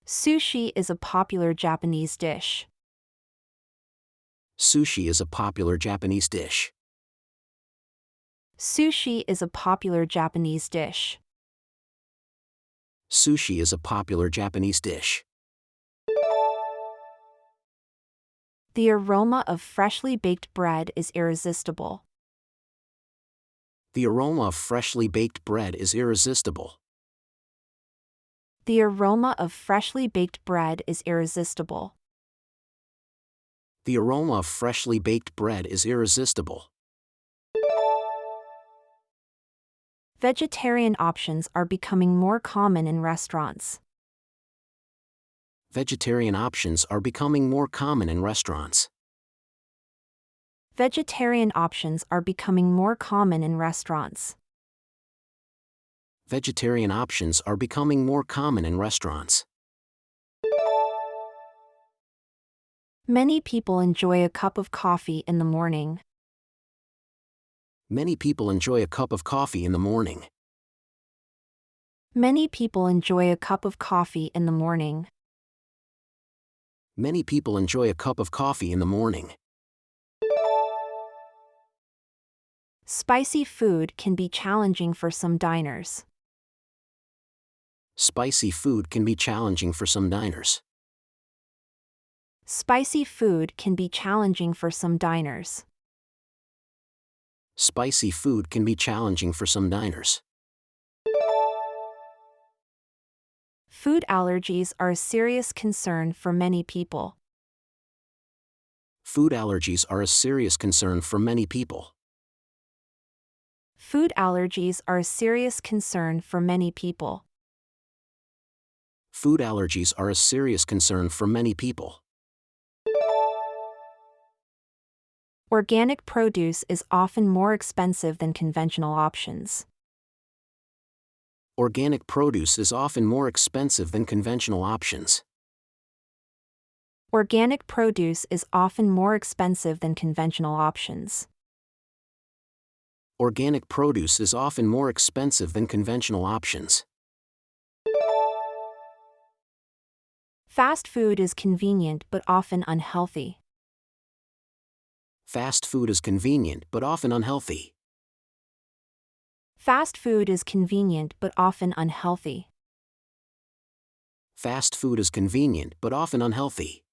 Sushi is a popular Japanese dish. Sushi is a popular Japanese dish. Sushi is a popular Japanese dish. Sushi is a popular Japanese dish. The aroma of freshly baked bread is irresistible. The aroma of freshly baked bread is irresistible. The aroma of freshly baked bread is irresistible. The aroma of freshly baked bread is irresistible. Vegetarian options are becoming more common in restaurants. Vegetarian options are becoming more common in restaurants. Vegetarian options are becoming more common in restaurants. Vegetarian options are becoming more common in restaurants. Many people enjoy a cup of coffee in the morning. Many people enjoy a cup of coffee in the morning. Many people enjoy a cup of coffee in the morning. Many people enjoy a cup of coffee in the morning. Spicy food can be challenging for some diners. Spicy food can be challenging for some diners. Spicy food can be challenging for some diners. Spicy food can be challenging for some diners. Food allergies are a serious concern for many people. Food allergies are a serious concern for many people. Food allergies are a serious concern for many people. Food allergies are a serious concern for many people. Organic produce is often more expensive than conventional options. Organic produce is often more expensive than conventional options. Organic produce is often more expensive than conventional options. Organic produce is often more expensive than conventional options. Fast food is convenient but often unhealthy. Fast food is convenient but often unhealthy. Fast food is convenient but often unhealthy. Fast food is convenient but often unhealthy.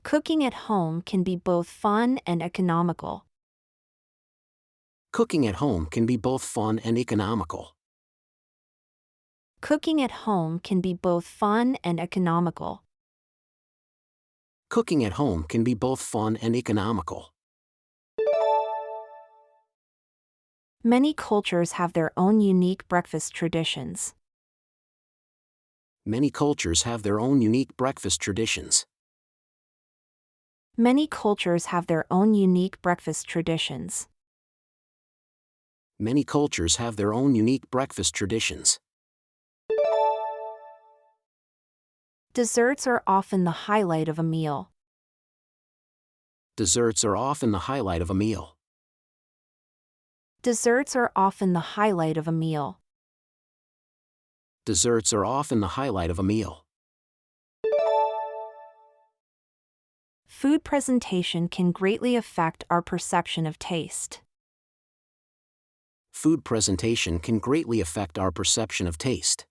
Cooking at home can be both fun and economical. Cooking at home can be both fun and economical. Cooking at home can be both fun and economical. Cooking at home can be both fun and economical. Many cultures have their own unique breakfast traditions. Many cultures have their own unique breakfast traditions. Many cultures have their own unique breakfast traditions. Many cultures have their own unique breakfast traditions. Desserts are often the highlight of a meal. Desserts are often the highlight of a meal. Desserts are often the highlight of a meal. Desserts are often the highlight of a meal. Food presentation can greatly affect our perception of taste. Food presentation can greatly affect our perception of taste.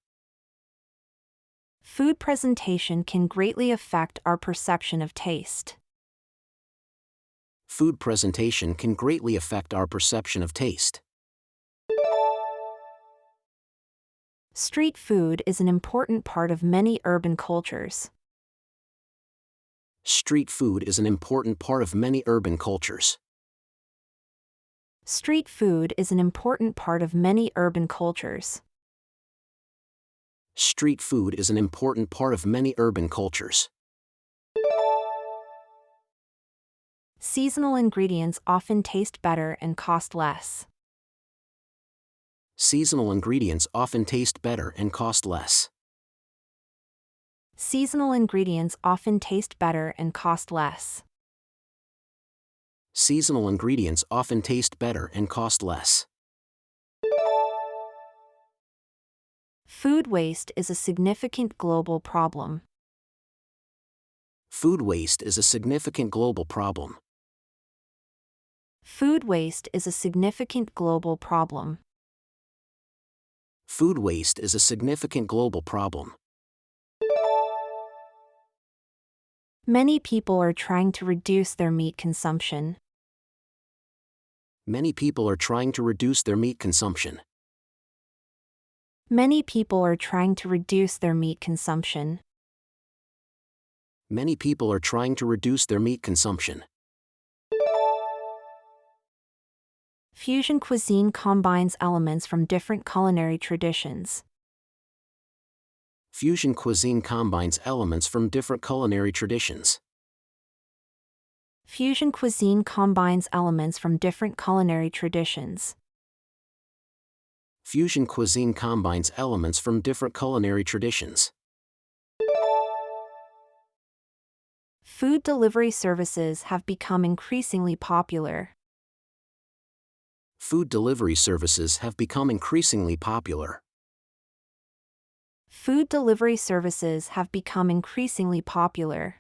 Food presentation can greatly affect our perception of taste. Food presentation can greatly affect our perception of taste. Street food is an important part of many urban cultures. Street food is an important part of many urban cultures. Street food is an important part of many urban cultures. Street food is an important part of many urban cultures. Seasonal ingredients often taste better and cost less. Seasonal ingredients often taste better and cost less. Seasonal ingredients often taste better and cost less. Seasonal ingredients often taste better and cost less. Food waste is a significant global problem. Food waste is a significant global problem. Food waste is a significant global problem. Food waste is a significant global problem. Many people are trying to reduce their meat consumption. Many people are trying to reduce their meat consumption. Many people are trying to reduce their meat consumption. Many people are trying to reduce their meat consumption. Fusion cuisine combines elements from different culinary traditions. Fusion cuisine combines elements from different culinary traditions. Fusion cuisine combines elements from different culinary traditions. Fusion cuisine combines elements from different culinary traditions. Food delivery services have become increasingly popular. Food delivery services have become increasingly popular. Food delivery services have become increasingly popular.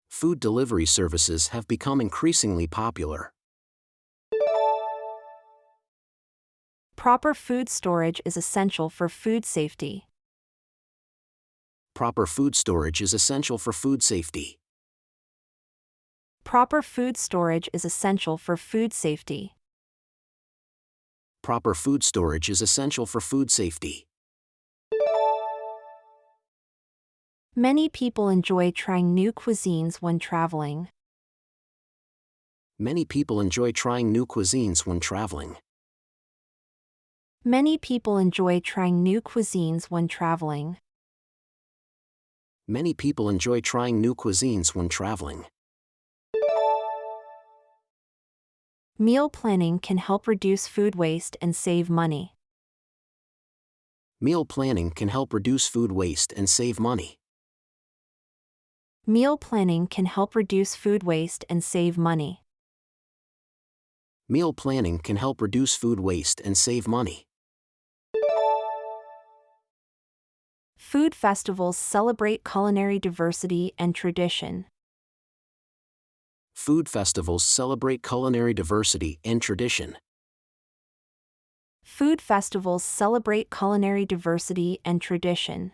Food delivery services have become increasingly popular. Proper food storage is essential for food safety. Proper food storage is essential for food safety. Proper food storage is essential for food safety. Proper food storage is essential for food safety. Many people enjoy trying new cuisines when traveling. Many people enjoy trying new cuisines when traveling. Many people enjoy trying new cuisines when traveling. Many people enjoy trying new cuisines when traveling. Meal planning can help reduce food waste and save money. Meal planning can help reduce food waste and save money. Meal planning can help reduce food waste and save money. Meal planning can help reduce food waste and save money. Food festivals celebrate culinary diversity and tradition. Food festivals celebrate culinary diversity and tradition. Food festivals celebrate culinary diversity and tradition.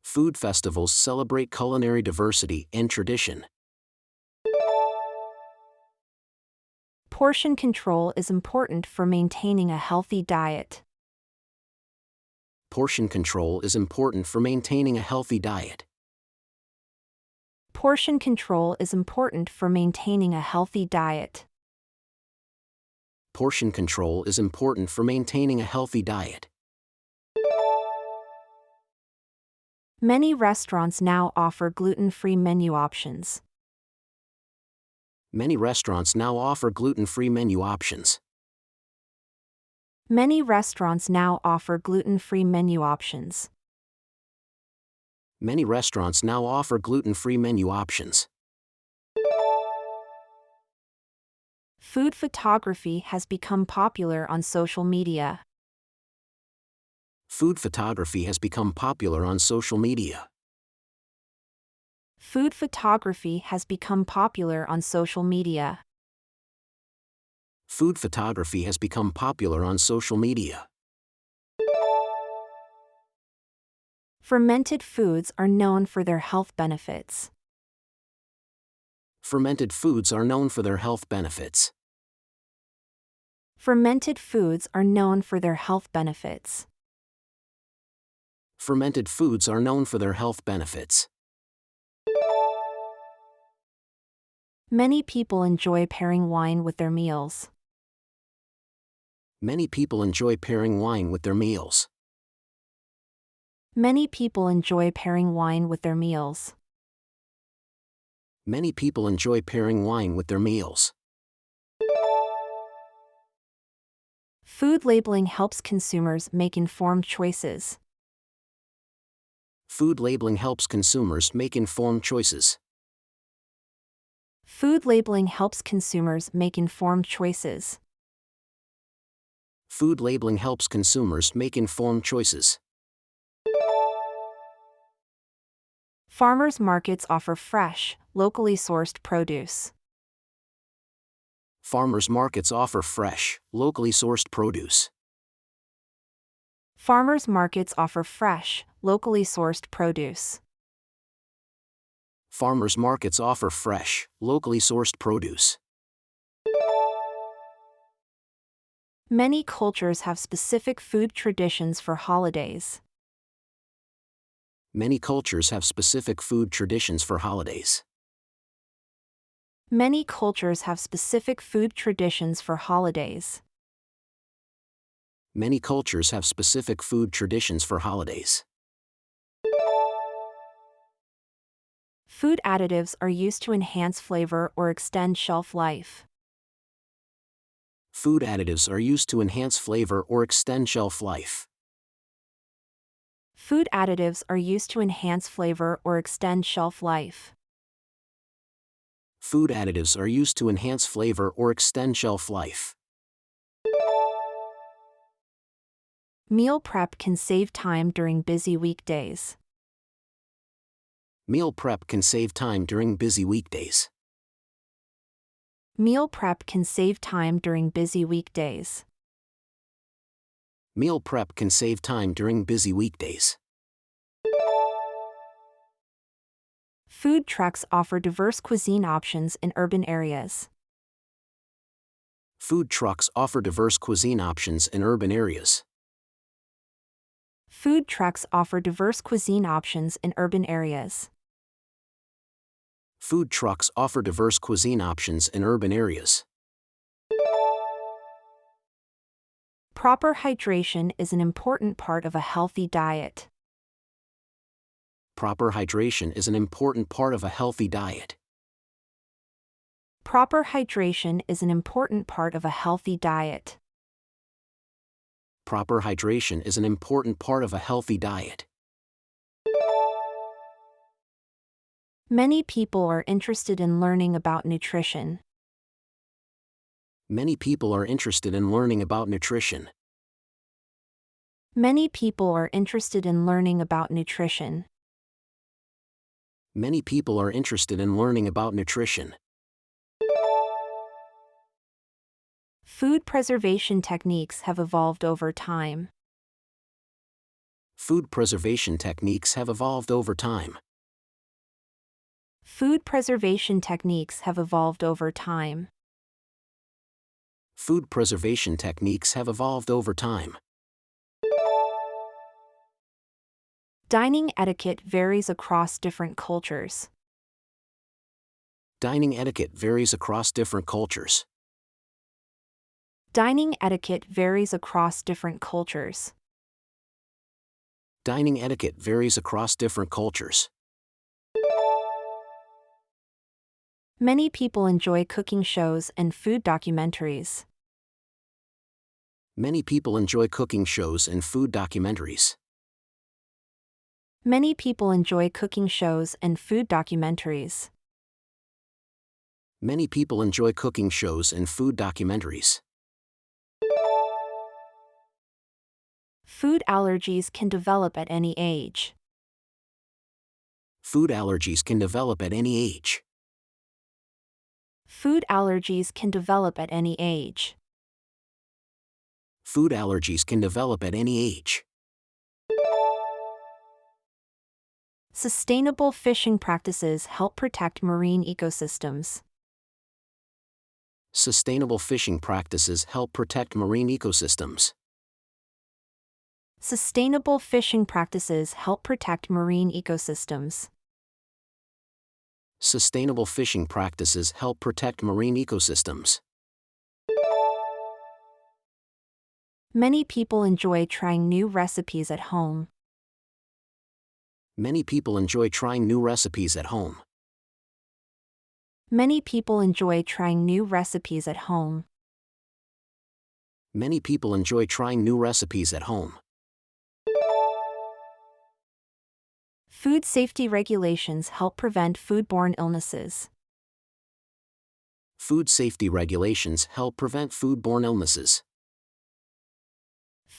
Food festivals celebrate culinary diversity and tradition. Portion control is important for maintaining a healthy diet. Portion control is important for maintaining a healthy diet. Portion control is important for maintaining a healthy diet. Portion control is important for maintaining a healthy diet. Many restaurants now offer gluten-free menu options. Many restaurants now offer gluten-free menu options. Many restaurants now offer gluten-free menu options. Many restaurants now offer gluten-free menu options. Food photography has become popular on social media. Food photography has become popular on social media. Food labeling helps consumers make informed choices. Farmers markets offer fresh, locally sourced produce. Farmers markets offer fresh, locally sourced produce. Farmers markets offer fresh, locally sourced produce. Farmers markets offer fresh, locally sourced produce. Many cultures have specific food traditions for holidays. Many cultures have specific food traditions for holidays. Many cultures have specific food traditions for holidays. Many cultures have specific food traditions for holidays. Food additives are used to enhance flavor or extend shelf life. Food additives are used to enhance flavor or extend shelf life. Food additives are used to enhance flavor or extend shelf life. Food additives are used to enhance flavor or extend shelf life. Meal prep can save time during busy weekdays. Meal prep can save time during busy weekdays. Meal prep can save time during busy weekdays. Meal prep can save time during busy weekdays. Food trucks offer diverse cuisine options in urban areas. Food trucks offer diverse cuisine options in urban areas. Food trucks offer diverse cuisine options in urban areas. Food trucks offer diverse cuisine options in urban areas. Proper hydration is an important part of a healthy diet. Proper hydration is an important part of a healthy diet. Proper hydration is an important part of a healthy diet. Proper hydration is an important part of a healthy diet. Many people are interested in learning about nutrition. Many people are interested in learning about nutrition. Many people are interested in learning about nutrition. Many people are interested in learning about nutrition. Food preservation techniques have evolved over time. Food preservation techniques have evolved over time. Food preservation techniques have evolved over time. Food preservation techniques have evolved over time. Dining etiquette varies across different cultures. Dining etiquette varies across different cultures. Dining etiquette varies across different cultures. Dining etiquette varies across different cultures. Many people enjoy cooking shows and food documentaries. Many people enjoy cooking shows and food documentaries. Many people enjoy cooking shows and food documentaries. Many people enjoy cooking shows and food documentaries. Food allergies can develop at any age. Food allergies can develop at any age. Food allergies can develop at any age. Food allergies can develop at any age. Sustainable fishing practices help protect marine ecosystems. Sustainable fishing practices help protect marine ecosystems. Sustainable fishing practices help protect marine ecosystems. Sustainable fishing practices help protect marine ecosystems. Many people enjoy trying new recipes at home. Many people enjoy trying new recipes at home. Many people enjoy trying new recipes at home. Many people enjoy trying new recipes at home. Food safety regulations help prevent foodborne illnesses. Food safety regulations help prevent foodborne illnesses.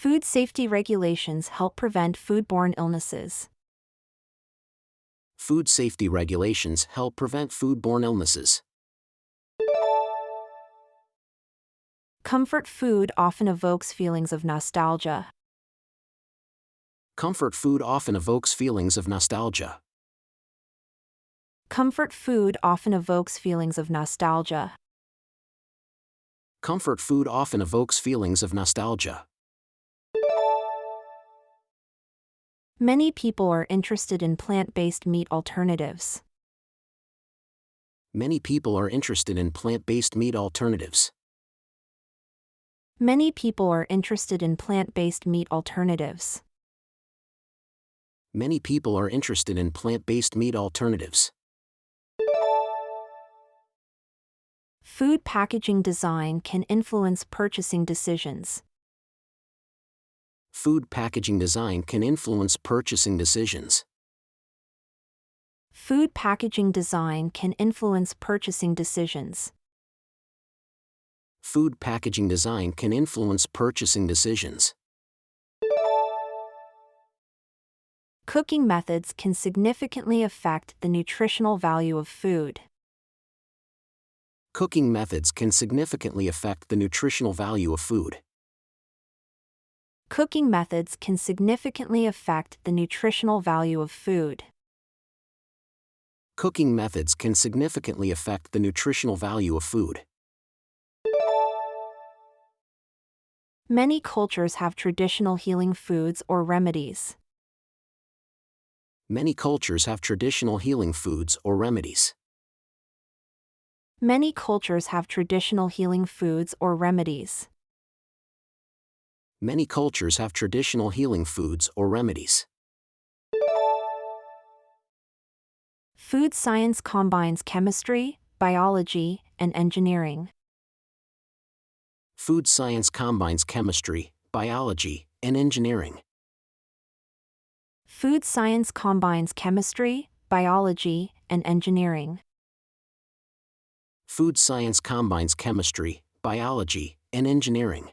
Food safety regulations help prevent foodborne illnesses. Food safety regulations help prevent foodborne illnesses. Comfort food often evokes feelings of nostalgia. Comfort food often evokes feelings of nostalgia. Comfort food often evokes feelings of nostalgia. Comfort food often evokes feelings of nostalgia. Many people are interested in plant-based meat alternatives. Many people are interested in plant-based meat alternatives. Many people are interested in plant-based meat alternatives. Many people are interested in plant-based meat alternatives. Food packaging design can influence purchasing decisions. Food packaging design can influence purchasing decisions. Food packaging design can influence purchasing decisions. Food packaging design can influence purchasing decisions. Cooking methods can significantly affect the nutritional value of food. Cooking methods can significantly affect the nutritional value of food. Cooking methods can significantly affect the nutritional value of food. Cooking methods can significantly affect the nutritional value of food. Many cultures have traditional healing foods or remedies. Many cultures have traditional healing foods or remedies. Many cultures have traditional healing foods or remedies. Many cultures have traditional healing foods or remedies. Food science combines chemistry, biology, and engineering. Food science combines chemistry, biology, and engineering. Food science combines chemistry, biology, and engineering. Food science combines chemistry, biology, and engineering.